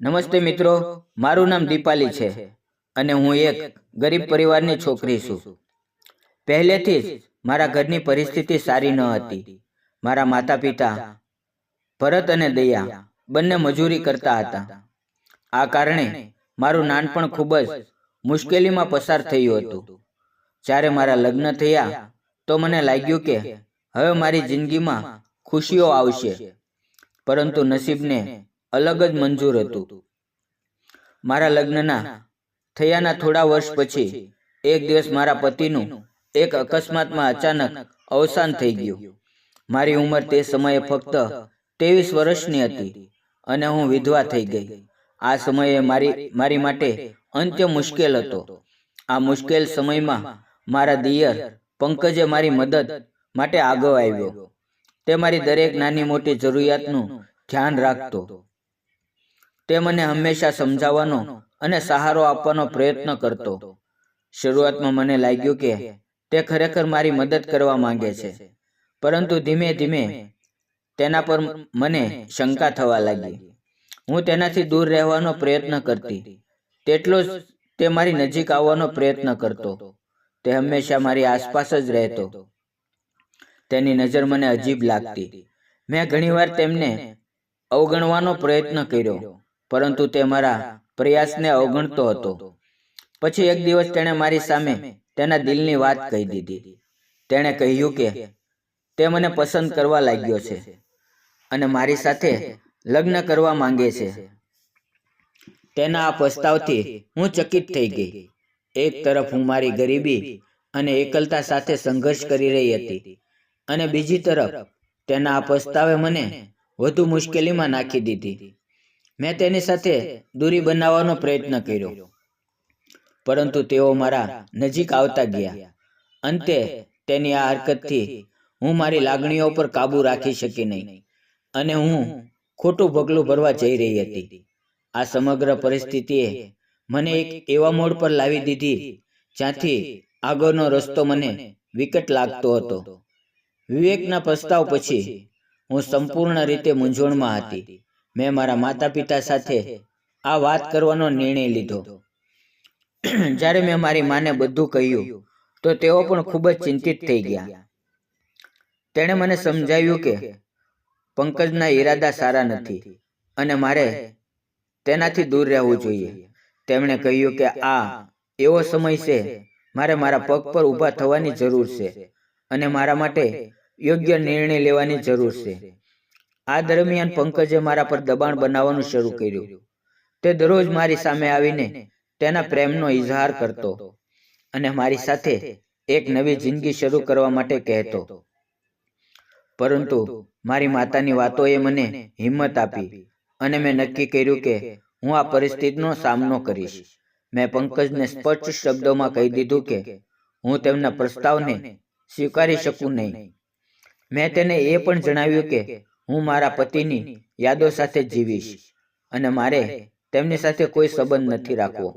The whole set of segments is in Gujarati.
નમસ્તે મિત્રો, મારું નામ દીપાલી છે અને હું એક ગરીબ પરિવારની છોકરી છું. પહેલેથી જ મારા ઘરની પરિસ્થિતિ સારી ન હતી. મારા માતા-પિતા ભરત અને દયા બંને મજૂરી કરતા હતા. આ કારણે મારું નાનપણ ખૂબ જ મુશ્કેલીમાં પસાર થયું હતું. જ્યારે મારા લગ્ન થયા તો મને લાગ્યું કે હવે મારી જિંદગીમાં ખુશીઓ આવશે, પરંતુ નસીબને અલગ જ મંજૂર હતું. મારા લગ્નના થયાના થોડા વર્ષ પછી એક દિવસ મારા પતિનું એક અકસ્માતમાં અચાનક અવસાન થઈ ગયું. મારી ઉંમર તે સમયે ફક્ત 23 વર્ષની હતી અને હું વિધવા થઈ ગઈ. આ સમયે મારી માટે અંત્ય મુશ્કેલ હતો. આ મુશ્કેલ સમયમાં મારા દિયર પંકજે મારી મદદ માટે આગળ આવ્યો. તે મારી દરેક નાની મોટી જરૂરિયાતનું ધ્યાન રાખતો. તે મને હંમેશા સમજાવવાનો અને સહારો આપવાનો પ્રયત્ન કરતો. શરૂઆતમાં મને લાગ્યું કે તે ખરેખર મારી મદદ કરવા માંગે છે, પરંતુ ધીમે ધીમે તેના પર મને શંકા થવા લાગી. હું તેનાથી દૂર રહેવાનો પ્રયત્ન કરતી, તેટલો જ તે મારી નજીક આવવાનો પ્રયત્ન કરતો. તે હંમેશા મારી આસપાસ જ રહેતો. તેની નજર મને અજીબ લાગતી. મેં ઘણીવાર તેમને અવગણવાનો પ્રયત્ન કર્યો, પરંતુ તે મારા પ્રયાસને અવગણતો હતો. પછી એક દિવસ તેણે મારી સામે તેના દિલની વાત કહી દીધી. તેણે કહ્યું કે તે મને પસંદ કરવા લાગ્યો છે અને મારી સાથે લગ્ન કરવા માંગે છે. તેના આ પ્રસ્તાવથી હું ચકિત થઈ ગઈ. એક તરફ હું મારી ગરીબી અને એકલતા સાથે સંઘર્ષ કરી રહી હતી, અને બીજી તરફ તેના આ પ્રસ્તાવે મને વધુ મુશ્કેલીમાં નાખી દીધી. મેં તેની સાથે દૂરી બનાવવાનો પ્રયત્ન કર્યો, પરંતુ તેઓ મારા નજીક આવતા ગયા. અંતે તેની આ હરકતથી હું મારી લાગણીઓ પર કાબૂ રાખી શકી નહીં અને હું ખોટું પગલું ભરવા જઈ રહી હતી. આ સમગ્ર પરિસ્થિતિએ મને એક એવા મોડ પર લાવી દીધી જ્યાંથી આગળનો રસ્તો મને વિકટ લાગતો હતો. વિવેકના પ્રસ્તાવ પછી હું સંપૂર્ણ રીતે મૂંઝવણમાં હતી. મેં મારા માતા-પિતા સાથે આ વાત કરવાનો નિર્ણય લીધો. જ્યારે મેં મારી માને બધું કહ્યું તો તેઓ પણ ખૂબ જ ચિંતિત થઈ ગયા. તેણે મને સમજાવ્યું કે પંકજના ઈરાદા સારા નથી અને મારે તેનાથી દૂર રહેવું જોઈએ. તેમણે કહ્યું કે આ એવો સમય છે, મારે મારા પગ પર ઊભા થવાની જરૂર છે અને મારા માટે યોગ્ય નિર્ણય લેવાની જરૂર છે. આ દરમિયાન પંકજે મારા પર દબાણ બનાવવાનું શરૂ કર્યું. તે દરરોજ મારી સામે આવીને તેના પ્રેમનો ઇઝહાર કરતો અને મારી સાથે એક નવી જિંદગી શરૂ કરવા માટે કહેતો. પરંતુ મારી માતાની વાતોએ મને હિંમત આપી અને મેં નક્કી કર્યું કે હું આ પરિસ્થિતિનો સામનો કરીશ. મેં પંકજને સ્પષ્ટ શબ્દોમાં કહી દીધું કે હું તેમના પ્રસ્તાવને સ્વીકારી શકું નહીં. મેં તેને એ પણ જણાવ્યું કે હું મારા પતિની યાદો સાથે જીવીશ અને મારે તેમની સાથે કોઈ સંબંધ નથી રાખવો.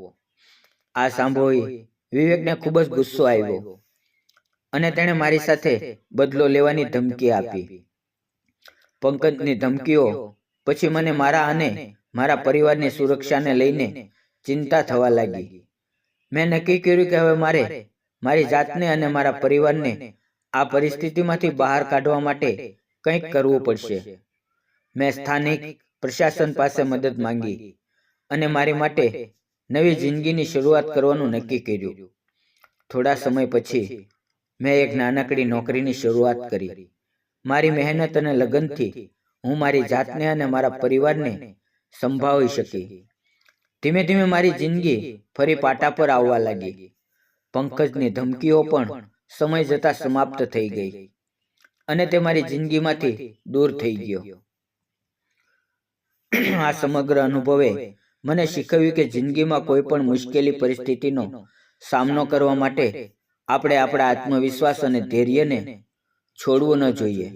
આ સાંભળી વિવેકને ખૂબ જ ગુસ્સો આવ્યો અને તેણે મારી સાથે બદલો લેવાની ધમકી આપી. પંકજની ધમકીઓ પછી મને મારા અને મારા પરિવારની સુરક્ષાને લઈને ચિંતા થવા લાગી. મેં નક્કી કર્યું કે હવે મારે મારી જાતને અને મારા પરિવારને આ પરિસ્થિતિમાંથી બહાર કાઢવા માટે કંઈક કરવું પડશે. મેં સ્થાનિક પ્રશાસન પાસે મદદ માંગી અને મારી માટે નવી જિંદગીની શરૂઆત કરવાનું નક્કી કર્યું. થોડા સમય પછી મેં એક નાનકડી નોકરીની શરૂઆત કરી. મારી મહેનત અને લગનથી હું મારી જાતને અને મારા પરિવારને સંભાળી શકી. ધીમે ધીમે મારી જિંદગી ફરી પાટા પર આવવા લાગી. પંકજની ધમકીઓ પણ સમય જતાં સમાપ્ત થઈ ગઈ અને તે મારી જિંદગીમાંથી દૂર થઈ ગયો. આ સમગ્ર અનુભવે મને શીખવ્યું કે જિંદગીમાં કોઈ પણ મુશ્કેલી પરિસ્થિતિનો સામનો કરવા માટે આપણે આપણા આત્મવિશ્વાસ અને ધૈર્યને છોડવું ન જોઈએ.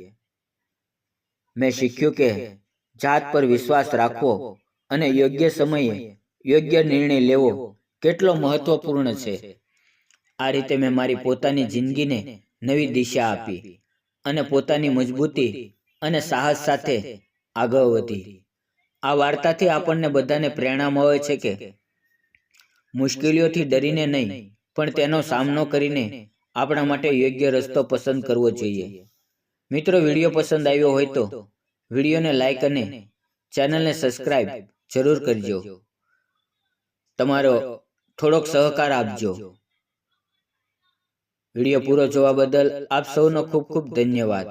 મેં શીખ્યું કે જાત પર વિશ્વાસ રાખવો અને યોગ્ય સમયે યોગ્ય નિર્ણય લેવો કેટલો મહત્વપૂર્ણ છે. આ રીતે મેં મારી પોતાની જિંદગીને નવી દિશા આપી અને પોતાની મજબૂતી અને સાહસ સાથે આગળ વધી. આ વાર્તાથી આપણને બધાને પ્રેરણા મળે છે કે મુશ્કેલીઓથી ડરીને નહીં, પણ તેનો સામનો કરીને આપણા માટે યોગ્ય રસ્તો પસંદ કરવો જોઈએ. મિત્રો, વિડીયો પસંદ આવ્યો હોય તો વિડીયોને લાઈક અને ચેનલને સબસ્ક્રાઇબ જરૂર કરજો. તમારો થોડોક સહકાર આપજો. વિડીયો પૂરો જોવા બદલ આપ સૌનો ખૂબ ખૂબ ધન્યવાદ.